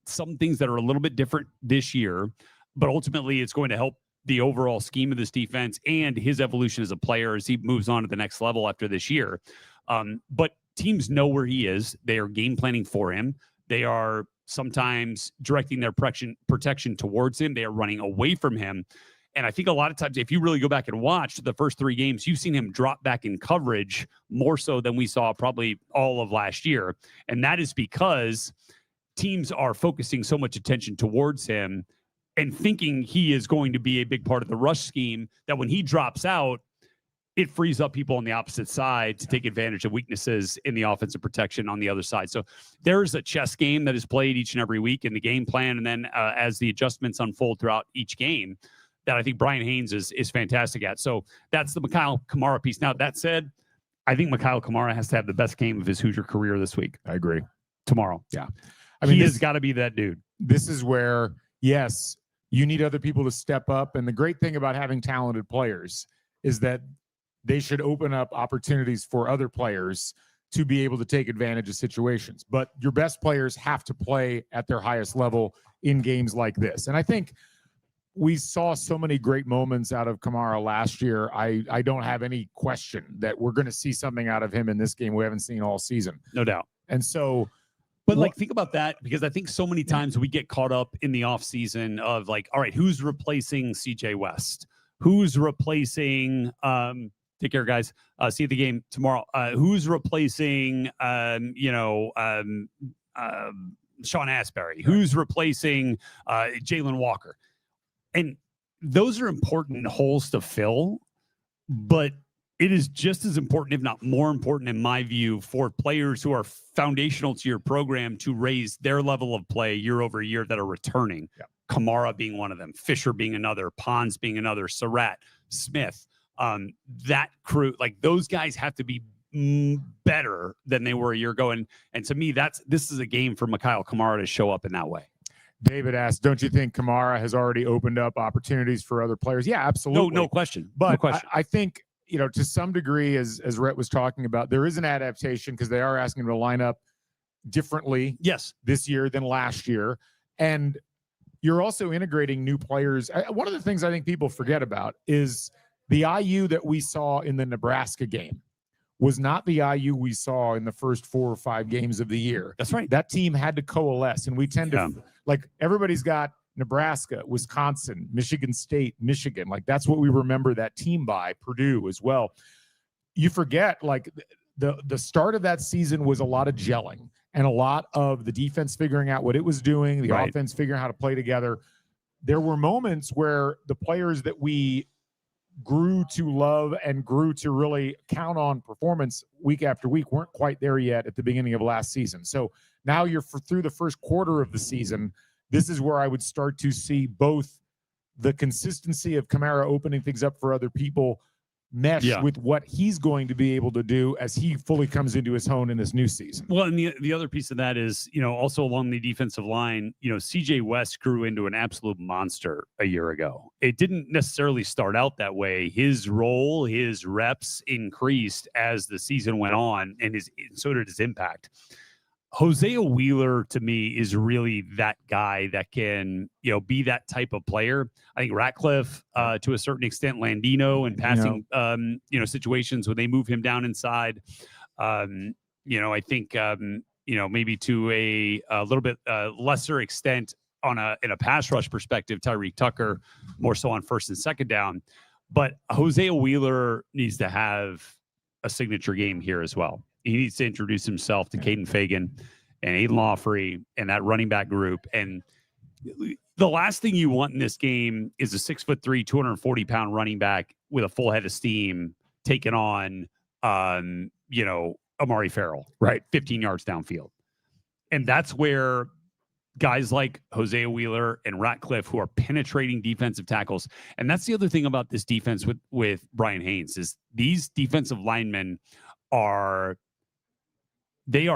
some things that are a little bit different this year, but ultimately it's going to help the overall scheme of this defense and his evolution as a player as he moves on to the next level after this year. But teams know where he is. They are game planning for him. They are sometimes directing their protection towards him. They are running away from him. And I think a lot of times, if you really go back and watch the first 3 games, you've seen him drop back in coverage more so than we saw probably all of last year. And that is because teams are focusing so much attention towards him and thinking he is going to be a big part of the rush scheme, that when he drops out, it frees up people on the opposite side to take advantage of weaknesses in the offensive protection on the other side. So there's a chess game that is played each and every week in the game plan. And then as the adjustments unfold throughout each game, that I think Brian Haynes is fantastic at. So that's the Mikhail Kamara piece. Now, that said, I think Mikhail Kamara has to have the best game of his Hoosier career this week. I agree. Tomorrow. Yeah. I mean, he has got to be that dude. This is where, yes, you need other people to step up. And the great thing about having talented players is that they should open up opportunities for other players to be able to take advantage of situations. But your best players have to play at their highest level in games like this. And I think we saw so many great moments out of Kamara last year. I don't have any question that we're going to see something out of him in this game we haven't seen all season. No doubt. And so, but like, think about that, because I think so many times we get caught up in the offseason of like, all right, who's replacing CJ West? Who's replacing, take care, guys. See the game tomorrow. Who's replacing, Sean Asbury? Who's replacing Jalen Walker? And those are important holes to fill, but it is just as important, if not more important, in my view, for players who are foundational to your program to raise their level of play year over year that are returning. Yeah. Kamara being one of them, Fisher being another, Pons being another, Surratt, Smith. That crew, like, those guys have to be better than they were a year ago. And to me, this is a game for Mikhail Kamara to show up in that way. David asked, don't you think Kamara has already opened up opportunities for other players? Yeah, absolutely. No question. But no question. I think, to some degree, as Rhett was talking about, there is an adaptation because they are asking him to line up differently this year than last year. And you're also integrating new players. One of the things I think people forget about is the IU that we saw in the Nebraska game was not the IU we saw in the first 4 or 5 games of the year. That's right. That team had to coalesce, and we tend to, like, everybody's got Nebraska, Wisconsin, Michigan State, Michigan. Like, that's what we remember that team by, Purdue as well. You forget, like, the start of that season was a lot of gelling and a lot of the defense figuring out what it was doing, the offense figuring out how to play together. There were moments where the players that we grew to love and grew to really count on performance week after week weren't quite there yet at the beginning of last season. So now you're through the first quarter of the season. This is where I would start to see both the consistency of Kamara opening things up for other people, mesh with what he's going to be able to do as he fully comes into his own in this new season. Well, and the other piece of that is, also along the defensive line, CJ West grew into an absolute monster a year ago. It didn't necessarily start out that way. His role, his reps increased as the season went on, and so did his impact. Hosea Wheeler, to me, is really that guy that can, be that type of player. I think Ratcliffe, to a certain extent, Landino and passing, situations when they move him down inside. I think, maybe to a little bit lesser extent in a pass rush perspective, Tyreek Tucker, more so on first and second down. But Hosea Wheeler needs to have a signature game here as well. He needs to introduce himself to Caden Fagan and Aiden Lawfrey and that running back group. And the last thing you want in this game is a 6'3", 240-pound running back with a full head of steam taking on, Amari Farrell, right? 15 yards downfield. And that's where guys like Hosea Wheeler and Ratcliffe, who are penetrating defensive tackles. And that's the other thing about this defense with Brian Haynes is these defensive linemen are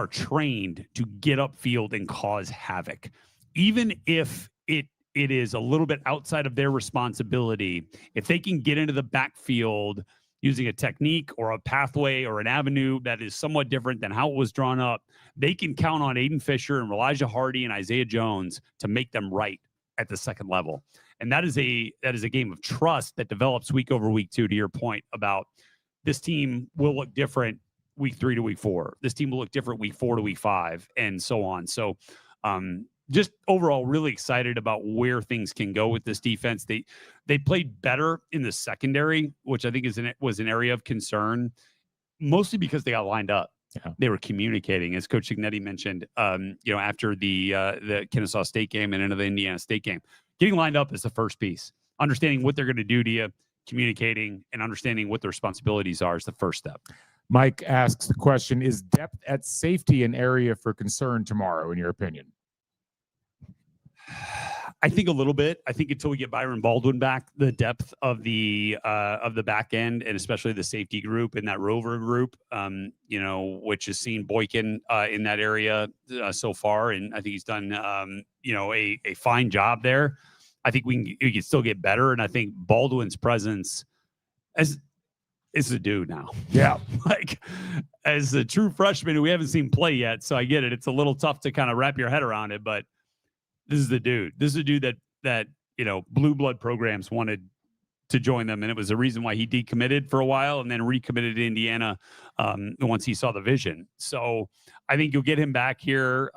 trained to get upfield and cause havoc. Even if it is a little bit outside of their responsibility, if they can get into the backfield using a technique or a pathway or an avenue that is somewhat different than how it was drawn up, they can count on Aiden Fisher and Elijah Hardy and Isaiah Jones to make them right at the second level. And that is a game of trust that develops week over week, too, to your point about this team will look different week 3 to week 4. This team will look different week 4 to week 5, and so on. So just overall really excited about where things can go with this defense. They played better in the secondary, which I think was an area of concern, mostly because they got lined up. Yeah. They were communicating, as Coach Signetti mentioned, after the Kennesaw State game and into the Indiana State game. Getting lined up is the first piece. Understanding what they're going to do to you, communicating, and understanding what the responsibilities are is the first step. Mike asks the question, is depth at safety an area for concern tomorrow, in your opinion? I think a little bit. I think until we get Byron Baldwin back, the depth of the back end and especially the safety group and that rover group, which has seen Boykin in that area so far, and I think he's done a fine job there. I think we can still get better, and I think Baldwin's presence is a dude now. Yeah, like as a true freshman who we haven't seen play yet, so I get it. It's a little tough to kind of wrap your head around it, but this is the dude. This is a dude that blue blood programs wanted to join them, and it was the reason why he decommitted for a while and then recommitted to Indiana once he saw the vision. So I think you'll get him back here,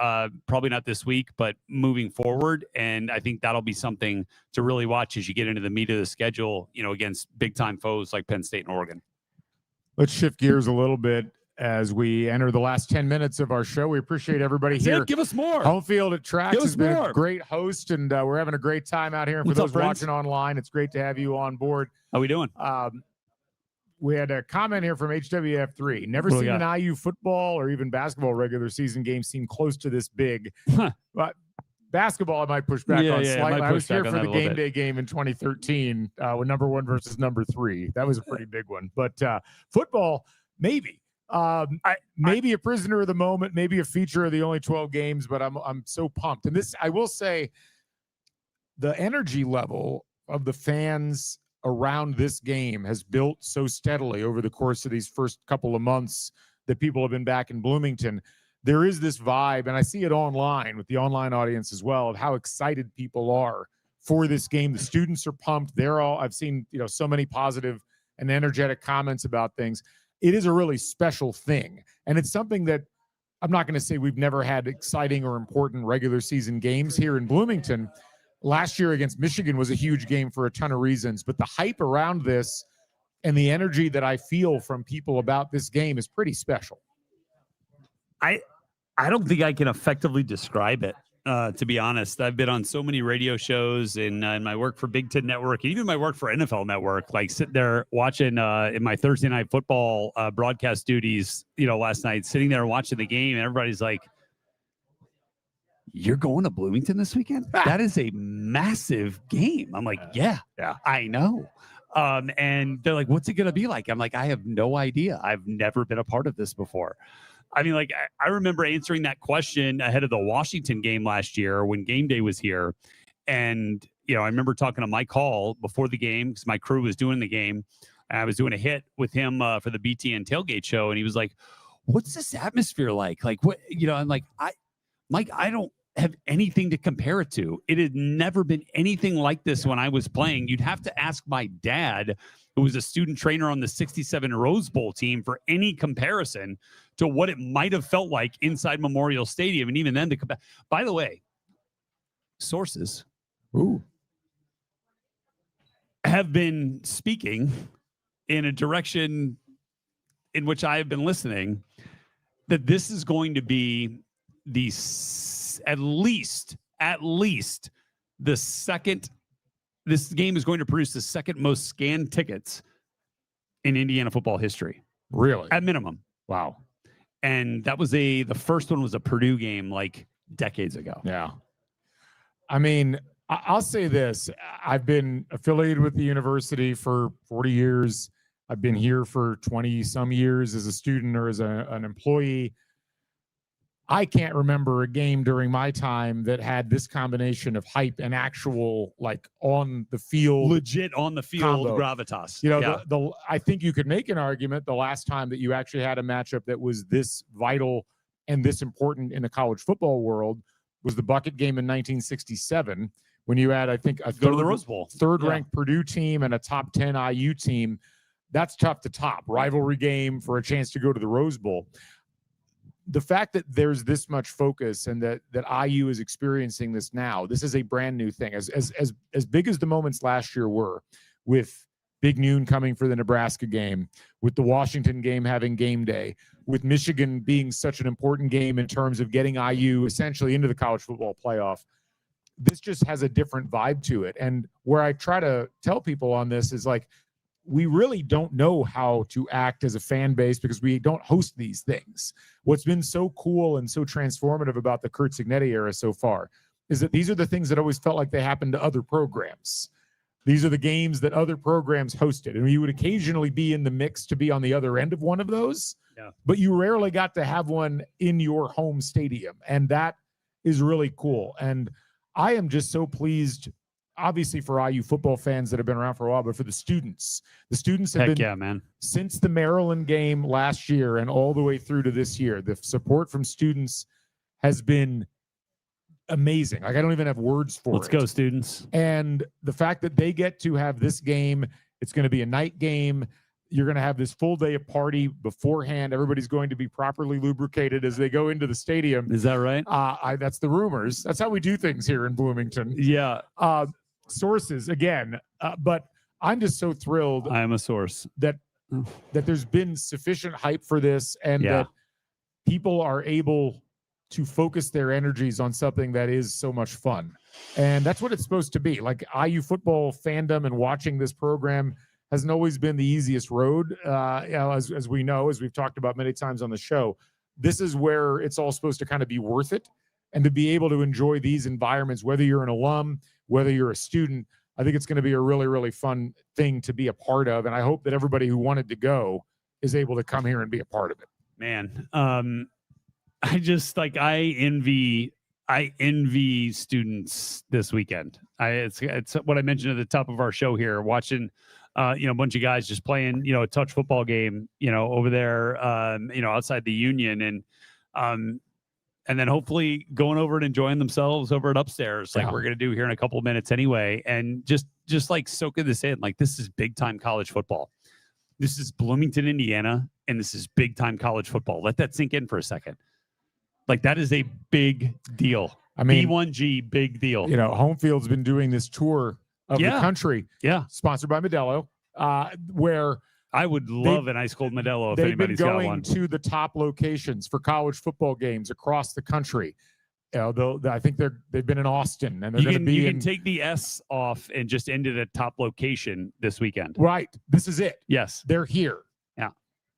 probably not this week, but moving forward, and I think that'll be something to really watch as you get into the meat of the schedule, against big-time foes like Penn State and Oregon. Let's shift gears a little bit as we enter the last 10 minutes of our show. We appreciate everybody here. Give us more. Homefield at Tracks has been a great host, and we're having a great time out here. And for those watching online, it's great to have you on board. How we doing? We had a comment here from HWF3. Never seen an IU football or even basketball regular season game seem close to this big. But basketball, I might push back on slightly. I was here for the game day game in 2013 with number 1 versus number 3. That was a pretty big one. But football, maybe. Maybe a prisoner of the moment, maybe a feature of the only 12 games, but I'm so pumped. And this, I will say, the energy level of the fans around this game has built so steadily over the course of these first couple of months that people have been back in Bloomington. There is this vibe, and I see it online with the online audience as well, of how excited people are for this game. The students are pumped. I've seen, so many positive and energetic comments about things. It is a really special thing. And it's something that I'm not going to say we've never had exciting or important regular season games here in Bloomington. Last year against Michigan was a huge game for a ton of reasons, but the hype around this and the energy that I feel from people about this game is pretty special. I don't think I can effectively describe it. To be honest, I've been on so many radio shows in my work for Big Ten Network, and even my work for NFL Network, like sitting there watching in my Thursday night football broadcast duties, last night, sitting there watching the game, and everybody's like, "You're going to Bloomington this weekend? That is a massive game." I'm like, yeah, I know. And they're like, what's it going to be like? I'm like, I have no idea. I've never been a part of this before. I mean, like, I remember answering that question ahead of the Washington game last year when game day was here. And, I remember talking to Mike Hall before the game because my crew was doing the game. And I was doing a hit with him for the BTN tailgate show. And he was like, what's this atmosphere like? Like, what, I'm like, Mike, I don't have anything to compare it to. It had never been anything like this when I was playing. You'd have to ask my dad, who was a student trainer on the 67 Rose Bowl team, for any comparison to what it might have felt like inside Memorial Stadium. And even then, by the way, sources have been speaking in a direction in which I have been listening, that this is going to be at least the second. This game is going to produce the second most scanned tickets in Indiana football history. Really? At minimum. Wow. And that was the first one was a Purdue game like decades ago. Yeah. I mean, I'll say this. I've been affiliated with the university for 40 years. I've been here for 20 some years as a student or as an employee. I can't remember a game during my time that had this combination of hype and actual, like, on the field, legit on the field combo. Gravitas. I think you could make an argument the last time that you actually had a matchup that was this vital and this important in the college football world was the bucket game in 1967, when you had, I think, go to the Rose Bowl, third-ranked Purdue team and a top 10 IU team. That's tough to top. Rivalry game for a chance to go to the Rose Bowl. The fact that there's this much focus and that IU is experiencing this now, this is a brand new thing. As big as the moments last year were, with Big Noon coming for the Nebraska game, with the Washington game having game day, with Michigan being such an important game in terms of getting IU essentially into the college football playoff, this just has a different vibe to it. And where I try to tell people on this is, like, we really don't know how to act as a fan base because we don't host these things. What's been so cool and so transformative about the Curt Cignetti era so far is that these are the things that always felt like they happened to other programs. These are the games that other programs hosted. And you would occasionally be in the mix to be on the other end of one of those, but you rarely got to have one in your home stadium. And that is really cool. And I am just so pleased, obviously, for IU football fans that have been around for a while, but for the students. The students have been, since the Maryland game last year and all the way through to this year, the support from students has been amazing. Like, I don't even have words for it. Let's go, students. And the fact that they get to have this game, it's going to be a night game. You're going to have this full day of party beforehand. Everybody's going to be properly lubricated as they go into the stadium. Is that right? That's the rumors. That's how we do things here in Bloomington. Yeah. Sources again, but I'm just so thrilled. I am a source that there's been sufficient hype for this, and that people are able to focus their energies on something that is so much fun. And that's what it's supposed to be. Like, IU football fandom and watching this program hasn't always been the easiest road. As we know, as we've talked about many times on the show, this is where it's all supposed to kind of be worth it. And to be able to enjoy these environments, whether you're an alum, whether you're a student, I think it's going to be a really, really fun thing to be a part of. And I hope that everybody who wanted to go is able to come here and be a part of it. Man, I just, like, I envy students this weekend. It's what I mentioned at the top of our show here, watching a bunch of guys just playing, a touch football game, over there, outside the Union, and then hopefully going over and enjoying themselves over at upstairs, like we're going to do here in a couple of minutes anyway. And just like soaking this in, like, this is big time college football. This is Bloomington, Indiana, and this is big time college football. Let that sink in for a second. Like, that is a big deal. I mean, B1G, big deal. Homefield's been doing this tour of the country. Yeah. Sponsored by Modelo, where I would love an ice cold Modelo if anybody's got one. They've been going to the top locations for college football games across the country. I think they've been in Austin, and they're going to be. You can take the S off and just end at a top location this weekend. Right. This is it. Yes. They're here. Yeah.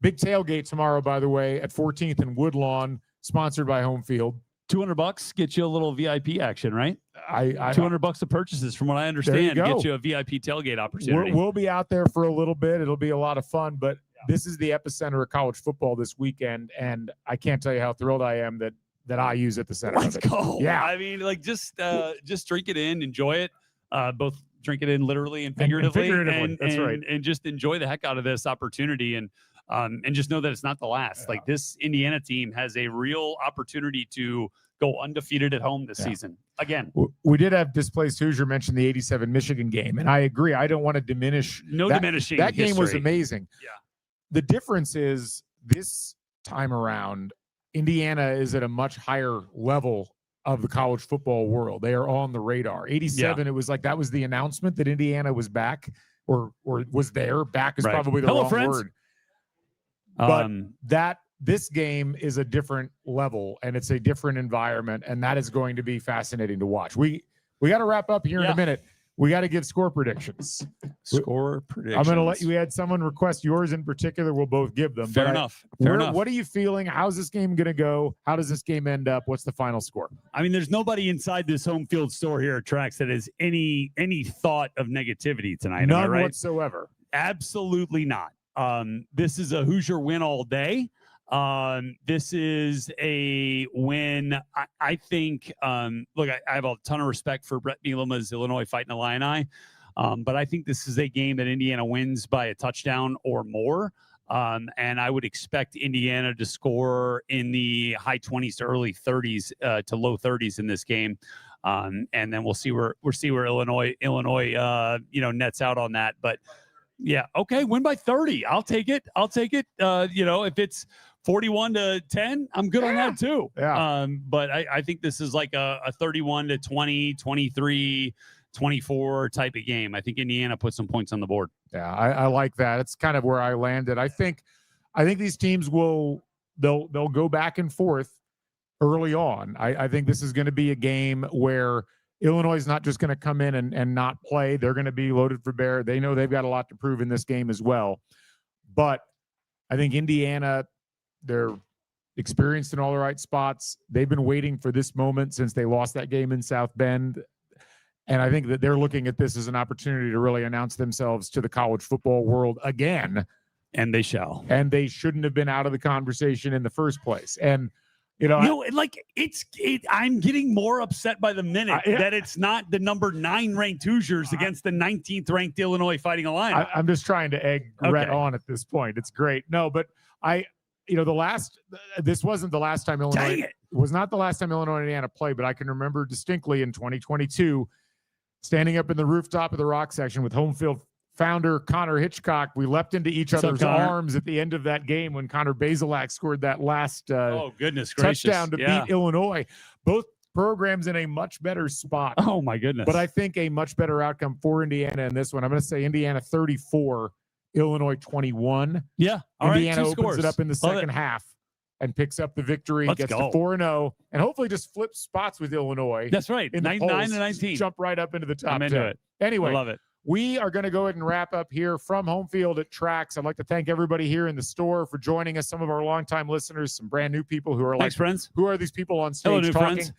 Big tailgate tomorrow, by the way, at 14th and Woodlawn, sponsored by Homefield. $200 get you a little VIP action, right? $200 of purchases, from what I understand, get you a VIP tailgate opportunity. We'll be out there for a little bit. It'll be a lot of fun, but this is the epicenter of college football this weekend, and I can't tell you how thrilled I am that I use at the center. Let's of it. go. Yeah, I mean, like just drink it in, enjoy it. Both drink it in literally and figuratively, That's right. And just enjoy the heck out of this opportunity, and just know that it's not the last. Like, this Indiana team has a real opportunity to go undefeated at home this season. Again, we did have Displaced Hoosier mention the 87 Michigan game, and I agree. I don't want to diminish. Diminishing. That game was amazing. Yeah. The difference is this time around, Indiana is at a much higher level of the college football world. They are on the radar. 87, it was like that was the announcement that Indiana was back, or was there. Back is probably the wrong word. But this game is a different level, and it's a different environment, and that is going to be fascinating to watch. We got to wrap up here in a minute. We got to give score predictions. Score predictions. I'm going to let you. We had someone request yours in particular. We'll both give them. Fair enough. What are you feeling? How's this game going to go? How does this game end up? What's the final score? I mean, there's nobody inside this Homefield store here at Trax that has any thought of negativity tonight. None whatsoever. Absolutely not. This is a Hoosier win all day. This is a win. I think, look, I have a ton of respect for Brett Bielema's Illinois Fighting Illini. But I think this is a game that Indiana wins by a touchdown or more. And I would expect Indiana to score in the high 20s to early 30s to low 30s in this game. And then we'll see where Illinois, nets out on that. But yeah, okay, win by 30. I'll take it. If it's 41-10, I'm good on that too. Yeah. But I think this is like a 31-20, 23-24 type of game. I think Indiana put some points on the board. Yeah, I like that. It's kind of where I landed. I think these teams they'll go back and forth early on. I think this is going to be a game where Illinois is not just going to come in and not play. They're going to be loaded for bear. They know they've got a lot to prove in this game as well. But I think Indiana, they're experienced in all the right spots. They've been waiting for this moment since they lost that game in South Bend. And I think that they're looking at this as an opportunity to really announce themselves to the college football world again. And they shall. And they shouldn't have been out of the conversation in the first place. And I'm getting more upset by the minute that it's not the number 9 ranked Hoosiers against the 19th ranked Illinois Fighting Illini. I'm just trying to egg Rhett on at this point. It's great. No, but this wasn't the last time Illinois. Dang it. Was not the last time Illinois and Indiana played, but I can remember distinctly in 2022 standing up in the rooftop of the rock section with Homefield founder Connor Hitchcock. We leapt into each other's arms at the end of that game when Connor Bazelak scored that last touchdown to beat Illinois. Both programs in a much better spot. Oh, my goodness. But I think a much better outcome for Indiana in this one. I'm going to say Indiana 34, Illinois 21. Yeah. Indiana opens it up in the second half and picks up the victory, gets to 4-0, and hopefully just flips spots with Illinois. That's right. 9-19. Jump right up into the top 10. I'm into it. Anyway, I love it. We are going to go ahead and wrap up here from Homefield at Trax. I'd like to thank everybody here in the store for joining us. Some of our longtime listeners, some brand new people who are Thanks, friends. Who are these people on stage Hello, new talking? friends.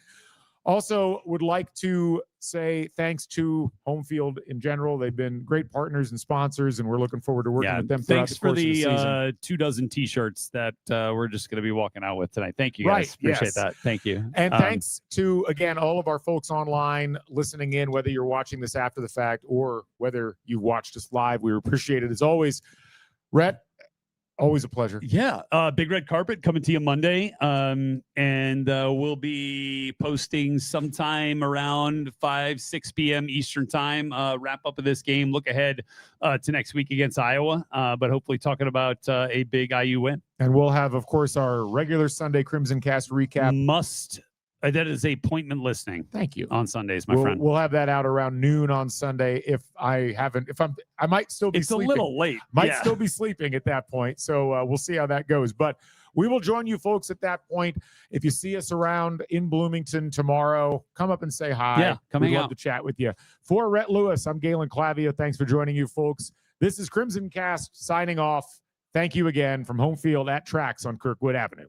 Also, would like to say thanks to Homefield in general. They've been great partners and sponsors, and we're looking forward to working with them throughout the course of the season. Thanks for the 24 T-shirts that we're just going to be walking out with tonight. Thank you, guys. Appreciate that. Thank you. And thanks to, again, all of our folks online listening in, whether you're watching this after the fact or whether you watched us live. We appreciate it as always. Rhett, always a pleasure. Yeah. Big Red Carpet coming to you Monday. And we'll be posting sometime around 5-6 p.m. Eastern time. Wrap up of this game. Look ahead to next week against Iowa. But hopefully talking about a big IU win. And we'll have, of course, our regular Sunday CrimsonCast recap. That is appointment listening. Thank you. On Sundays, my friend. We'll have that out around noon on Sunday. I might still be sleeping. It's a little late. Might still be sleeping at that point. So we'll see how that goes. But we will join you folks at that point. If you see us around in Bloomington tomorrow, come up and say hi. Yeah, come hang out. We'd love to chat with you. For Rhett Lewis, I'm Galen Clavia. Thanks for joining you folks. This is CrimsonCast signing off. Thank you again from Homefield at Trax on Kirkwood Avenue.